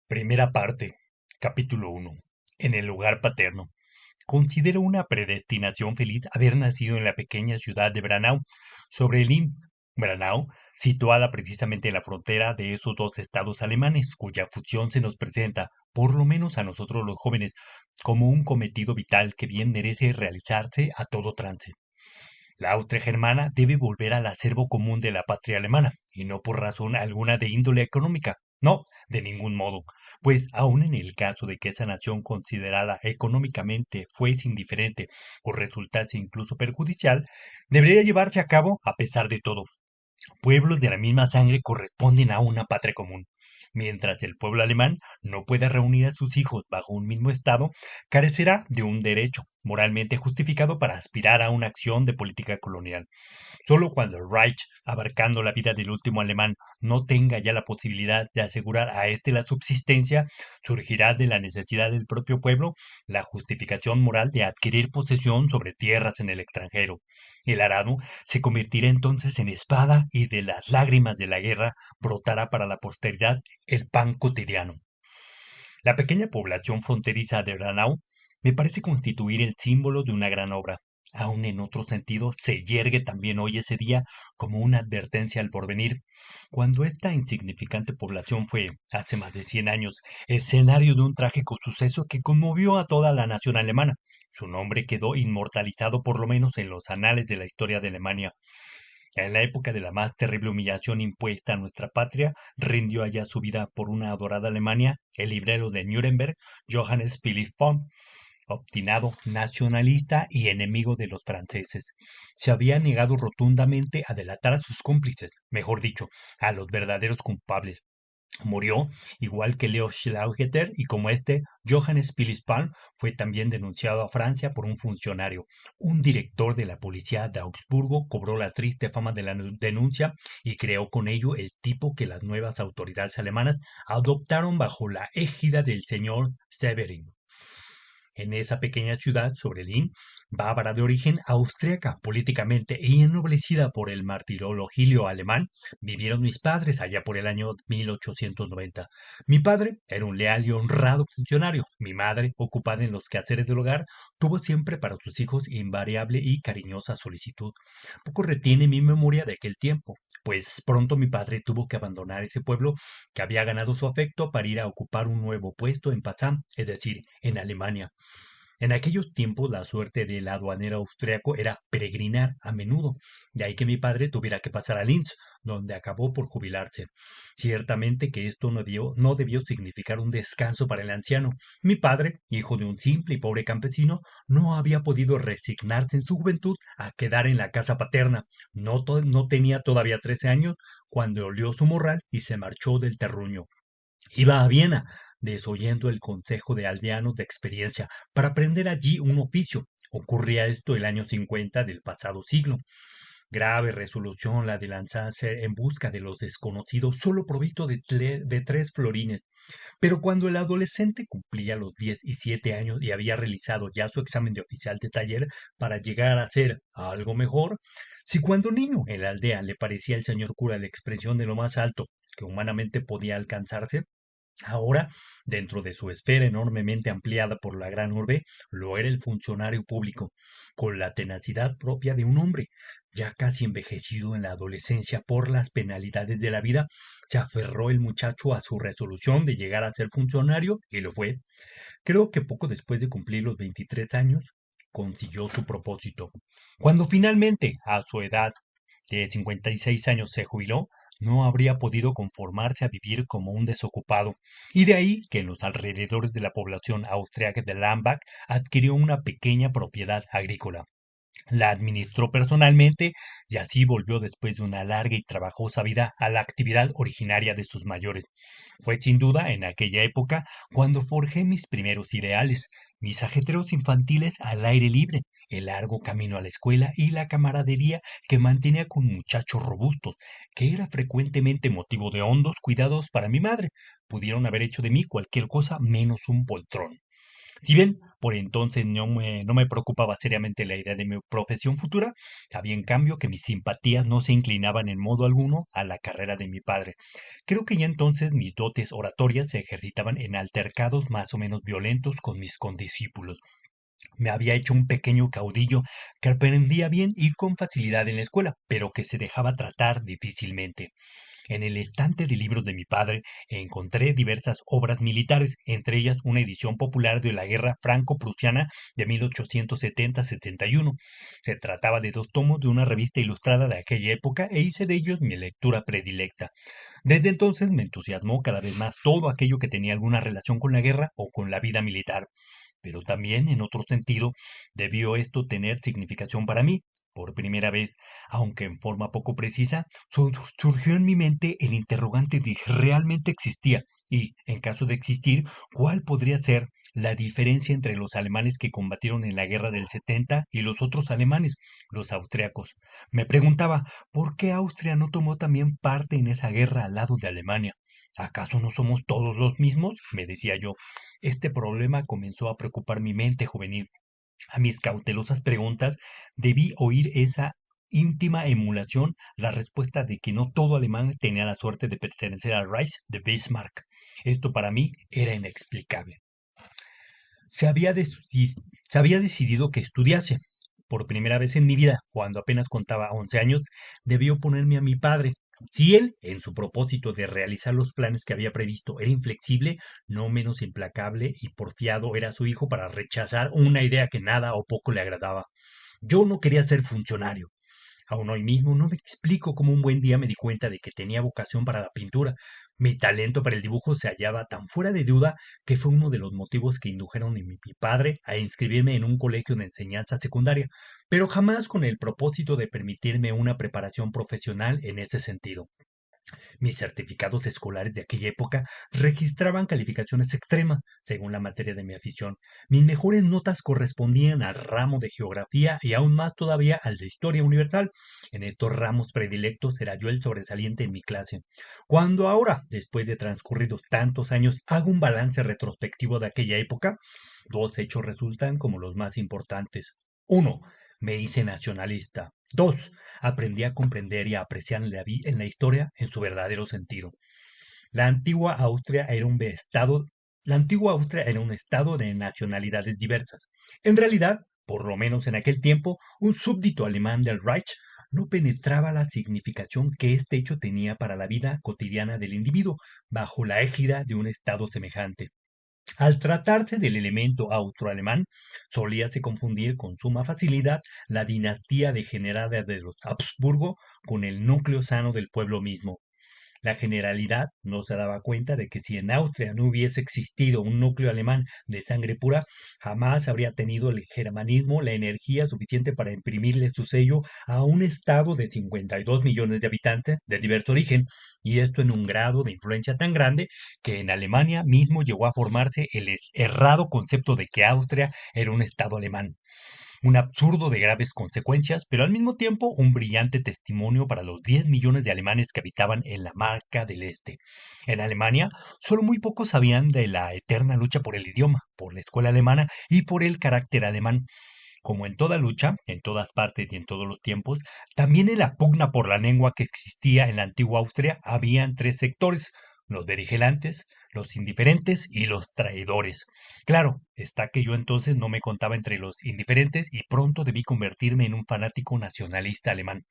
Primera parte, capítulo 1. En el lugar paterno. Considero una predestinación feliz haber nacido en la pequeña ciudad de Branau, sobre el Inn. Branau, situada precisamente en la frontera de esos dos estados alemanes, cuya fusión se nos presenta, por lo menos a nosotros los jóvenes, como un cometido vital que bien merece realizarse a todo trance. La Austria germana debe volver al acervo común de la patria alemana, y no por razón alguna de índole económica. No, de ningún modo, pues aun en el caso de que esa nación considerada económicamente fuese indiferente o resultase incluso perjudicial, debería llevarse a cabo a pesar de todo. Pueblos de la misma sangre corresponden a una patria común. Mientras el pueblo alemán no pueda reunir a sus hijos bajo un mismo Estado, carecerá de un derecho moralmente justificado para aspirar a una acción de política colonial. Solo cuando el Reich, abarcando la vida del último alemán, no tenga ya la posibilidad de asegurar a éste la subsistencia, surgirá de la necesidad del propio pueblo la justificación moral de adquirir posesión sobre tierras en el extranjero. El arado se convertirá entonces en espada y de las lágrimas de la guerra brotará para la posteridad el pan cotidiano. La pequeña población fronteriza de Branau me parece constituir el símbolo de una gran obra. Aun en otro sentido, se yergue también hoy ese día como una advertencia al porvenir. Cuando esta insignificante población fue, hace más de 100 años, escenario de un trágico suceso que conmovió a toda la nación alemana, su nombre quedó inmortalizado por lo menos en los anales de la historia de Alemania. En la época de la más terrible humillación impuesta a nuestra patria, rindió allá su vida por una adorada Alemania el librero de Nuremberg, Johannes Philipp von, obstinado, nacionalista y enemigo de los franceses. Se había negado rotundamente a delatar a sus cómplices, mejor dicho, a los verdaderos culpables. Murió, igual que Leo Schlaugeter, y como este, Johannes Philipp fue también denunciado a Francia por un funcionario. Un director de la policía de Augsburgo cobró la triste fama de la denuncia y creó con ello el tipo que las nuevas autoridades alemanas adoptaron bajo la égida del señor Severin. En esa pequeña ciudad sobre el Inn, bávara de origen austriaca políticamente y ennoblecida por el martirologio alemán, vivieron mis padres allá por el año 1890. Mi padre era un leal y honrado funcionario. Mi madre, ocupada en los quehaceres del hogar, tuvo siempre para sus hijos invariable y cariñosa solicitud. Poco retiene mi memoria de aquel tiempo, pues pronto mi padre tuvo que abandonar ese pueblo que había ganado su afecto para ir a ocupar un nuevo puesto en Passau, es decir, en Alemania. En aquellos tiempos la suerte del aduanero austriaco era peregrinar a menudo, de ahí que mi padre tuviera que pasar a Linz, donde acabó por jubilarse. Ciertamente que esto no debió significar un descanso para el anciano. Mi padre, hijo de un simple y pobre campesino, no había podido resignarse en su juventud a quedar en la casa paterna. No tenía todavía 13 años cuando olió su morral y se marchó del terruño. Iba a Viena, desoyendo el consejo de aldeanos de experiencia, para aprender allí un oficio. Ocurría esto el año 50 del pasado siglo. Grave resolución la de lanzarse en busca de los desconocidos, solo provisto de 3 florines. Pero cuando el adolescente cumplía los 17 años y había realizado ya su examen de oficial de taller para llegar a ser algo mejor, si cuando niño en la aldea le parecía al señor cura la expresión de lo más alto que humanamente podía alcanzarse, ahora, dentro de su esfera enormemente ampliada por la gran urbe, lo era el funcionario público, con la tenacidad propia de un hombre, ya casi envejecido en la adolescencia por las penalidades de la vida, se aferró el muchacho a su resolución de llegar a ser funcionario y lo fue. Creo que poco después de cumplir los 23 años, consiguió su propósito. Cuando finalmente, a su edad de 56 años se jubiló, no habría podido conformarse a vivir como un desocupado, y de ahí que en los alrededores de la población austriaca de Lambach adquirió una pequeña propiedad agrícola. La administró personalmente y así volvió después de una larga y trabajosa vida a la actividad originaria de sus mayores. Fue sin duda en aquella época cuando forjé mis primeros ideales, mis ajetreos infantiles al aire libre, el largo camino a la escuela y la camaradería que mantenía con muchachos robustos, que era frecuentemente motivo de hondos cuidados para mi madre. Pudieron haber hecho de mí cualquier cosa menos un poltrón. Si bien por entonces no me preocupaba seriamente la idea de mi profesión futura, sabía en cambio que mis simpatías no se inclinaban en modo alguno a la carrera de mi padre. Creo que ya entonces mis dotes oratorias se ejercitaban en altercados más o menos violentos con mis condiscípulos. Me había hecho un pequeño caudillo que aprendía bien y con facilidad en la escuela, pero que se dejaba tratar difícilmente. En el estante de libros de mi padre encontré diversas obras militares, entre ellas una edición popular de la Guerra Franco-Prusiana de 1870-71. Se trataba de dos tomos de una revista ilustrada de aquella época e hice de ellos mi lectura predilecta. Desde entonces me entusiasmó cada vez más todo aquello que tenía alguna relación con la guerra o con la vida militar. Pero también, en otro sentido, debió esto tener significación para mí. Por primera vez, aunque en forma poco precisa, surgió en mi mente el interrogante de si realmente existía y, en caso de existir, cuál podría ser la diferencia entre los alemanes que combatieron en la guerra del 70 y los otros alemanes, los austriacos. Me preguntaba, ¿por qué Austria no tomó también parte en esa guerra al lado de Alemania? ¿Acaso no somos todos los mismos? Me decía yo. Este problema comenzó a preocupar mi mente juvenil. A mis cautelosas preguntas debí oír esa íntima emulación la respuesta de que no todo alemán tenía la suerte de pertenecer al Reich de Bismarck. Esto para mí era inexplicable. Se había, deci- Se había decidido que estudiase. Por primera vez en mi vida, cuando apenas contaba 11 años, debí oponerme a mi padre. Si él, en su propósito de realizar los planes que había previsto, era inflexible, no menos implacable y porfiado era su hijo para rechazar una idea que nada o poco le agradaba. Yo no quería ser funcionario. Aún hoy mismo no me explico cómo un buen día me di cuenta de que tenía vocación para la pintura. Mi talento para el dibujo se hallaba tan fuera de duda que fue uno de los motivos que indujeron a mi padre a inscribirme en un colegio de enseñanza secundaria, pero jamás con el propósito de permitirme una preparación profesional en ese sentido. Mis certificados escolares de aquella época registraban calificaciones extremas según la materia de mi afición. Mis mejores notas correspondían al ramo de geografía y aún más todavía al de historia universal. En estos ramos predilectos era yo el sobresaliente en mi clase. Cuando ahora, después de transcurridos tantos años, hago un balance retrospectivo de aquella época, dos hechos resultan como los más importantes. Uno, me hice nacionalista. Dos, aprendí a comprender y a apreciar en la historia en su verdadero sentido. La antigua Austria era un estado, la antigua Austria era un estado de nacionalidades diversas. En realidad, por lo menos en aquel tiempo, un súbdito alemán del Reich no penetraba la significación que este hecho tenía para la vida cotidiana del individuo bajo la égida de un estado semejante. Al tratarse del elemento austroalemán, solíase confundir con suma facilidad la dinastía degenerada de los Habsburgo con el núcleo sano del pueblo mismo. La generalidad no se daba cuenta de que si en Austria no hubiese existido un núcleo alemán de sangre pura, jamás habría tenido el germanismo la energía suficiente para imprimirle su sello a un estado de 52 millones de habitantes de diverso origen, y esto en un grado de influencia tan grande que en Alemania mismo llegó a formarse el errado concepto de que Austria era un estado alemán, un absurdo de graves consecuencias, pero al mismo tiempo un brillante testimonio para los 10 millones de alemanes que habitaban en la Marca del Este. En Alemania, solo muy pocos sabían de la eterna lucha por el idioma, por la escuela alemana y por el carácter alemán. Como en toda lucha, en todas partes y en todos los tiempos, también en la pugna por la lengua que existía en la antigua Austria habían tres sectores: los beligerantes, los indiferentes y los traidores. Claro, está que yo entonces no me contaba entre los indiferentes y pronto debí convertirme en un fanático nacionalista alemán.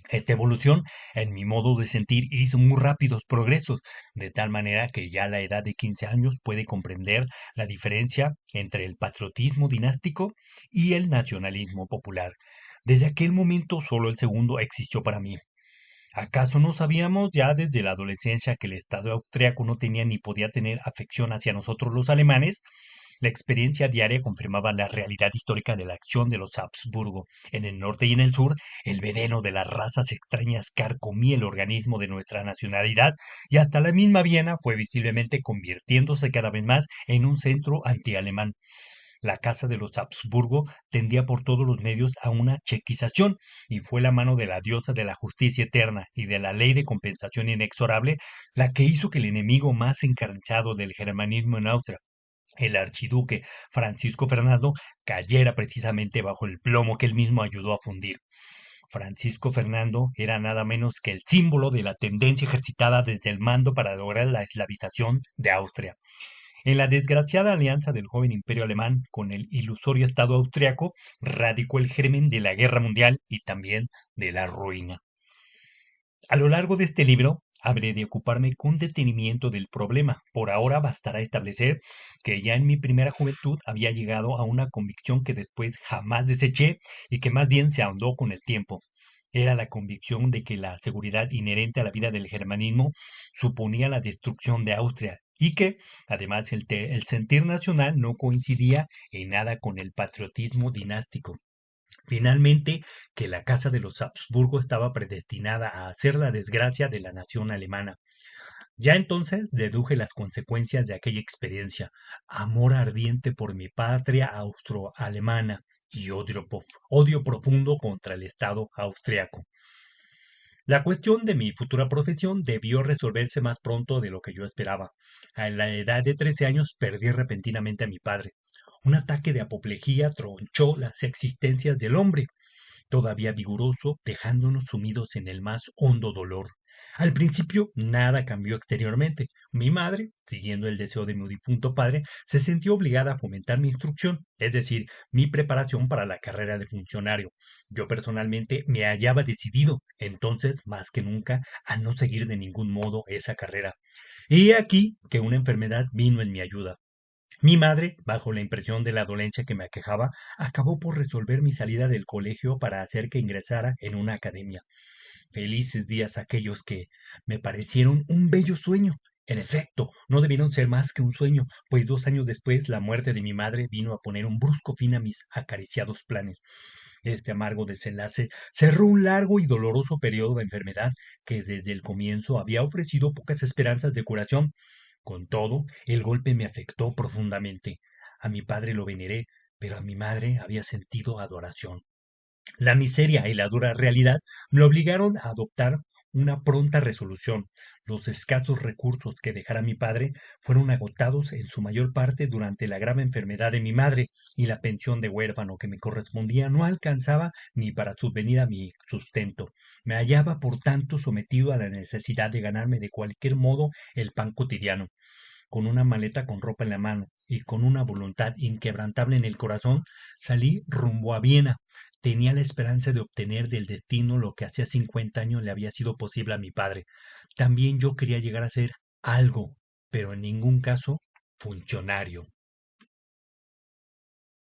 Esta evolución en mi modo de sentir hizo muy rápidos progresos, de tal manera que ya a la edad de 15 años puede comprender la diferencia entre el patriotismo dinástico y el nacionalismo popular. Desde aquel momento solo el segundo existió para mí. ¿Acaso no sabíamos ya desde la adolescencia que el Estado austriaco no tenía ni podía tener afección hacia nosotros los alemanes? La experiencia diaria confirmaba la realidad histórica de la acción de los Habsburgo. En el norte y en el sur, el veneno de las razas extrañas carcomía el organismo de nuestra nacionalidad y hasta la misma Viena fue visiblemente convirtiéndose cada vez más en un centro antialemán. La casa de los Habsburgo tendía por todos los medios a una chequización, y fue la mano de la diosa de la justicia eterna y de la ley de compensación inexorable la que hizo que el enemigo más encarnizado del germanismo en Austria, el archiduque Francisco Fernando cayera precisamente bajo el plomo que él mismo ayudó a fundir. Francisco Fernando era nada menos que el símbolo de la tendencia ejercitada desde el mando para lograr la eslavización de Austria. En la desgraciada alianza del joven imperio alemán con el ilusorio Estado austriaco radicó el germen de la guerra mundial y también de la ruina. A lo largo de este libro habré de ocuparme con detenimiento del problema. Por ahora bastará establecer que ya en mi primera juventud había llegado a una convicción que después jamás deseché y que más bien se ahondó con el tiempo. Era la convicción de que la seguridad inherente a la vida del germanismo suponía la destrucción de Austria y que, además, el sentir nacional no coincidía en nada con el patriotismo dinástico. Finalmente, que la casa de los Habsburgo estaba predestinada a hacer la desgracia de la nación alemana. Ya entonces deduje las consecuencias de aquella experiencia, amor ardiente por mi patria austroalemana y odio profundo contra el Estado austriaco. La cuestión de mi futura profesión debió resolverse más pronto de lo que yo esperaba. A la edad de 13 años perdí repentinamente a mi padre. Un ataque de apoplejía tronchó las existencias del hombre todavía vigoroso, dejándonos sumidos en el más hondo dolor. Al principio nada cambió exteriormente. Mi madre, siguiendo el deseo de mi difunto padre, se sintió obligada a fomentar mi instrucción, es decir, mi preparación para la carrera de funcionario. Yo personalmente me hallaba decidido, entonces, más que nunca, a no seguir de ningún modo esa carrera. Y he aquí que una enfermedad vino en mi ayuda. Mi madre, bajo la impresión de la dolencia que me aquejaba, acabó por resolver mi salida del colegio para hacer que ingresara en una academia. Felices días aquellos que me parecieron un bello sueño. En efecto, no debieron ser más que un sueño, pues 2 años después la muerte de mi madre vino a poner un brusco fin a mis acariciados planes. Este amargo desenlace cerró un largo y doloroso periodo de enfermedad que desde el comienzo había ofrecido pocas esperanzas de curación. Con todo, el golpe me afectó profundamente. A mi padre lo veneré, pero a mi madre había sentido adoración. La miseria y la dura realidad me obligaron a adoptar una pronta resolución. Los escasos recursos que dejara mi padre fueron agotados en su mayor parte durante la grave enfermedad de mi madre, y la pensión de huérfano que me correspondía no alcanzaba ni para subvenir a mi sustento. Me hallaba, por tanto, sometido a la necesidad de ganarme de cualquier modo el pan cotidiano. Con una maleta con ropa en la mano y con una voluntad inquebrantable en el corazón, salí rumbo a Viena. Tenía la esperanza de obtener del destino lo que hacía 50 años le había sido posible a mi padre. También yo quería llegar a ser algo, pero en ningún caso funcionario.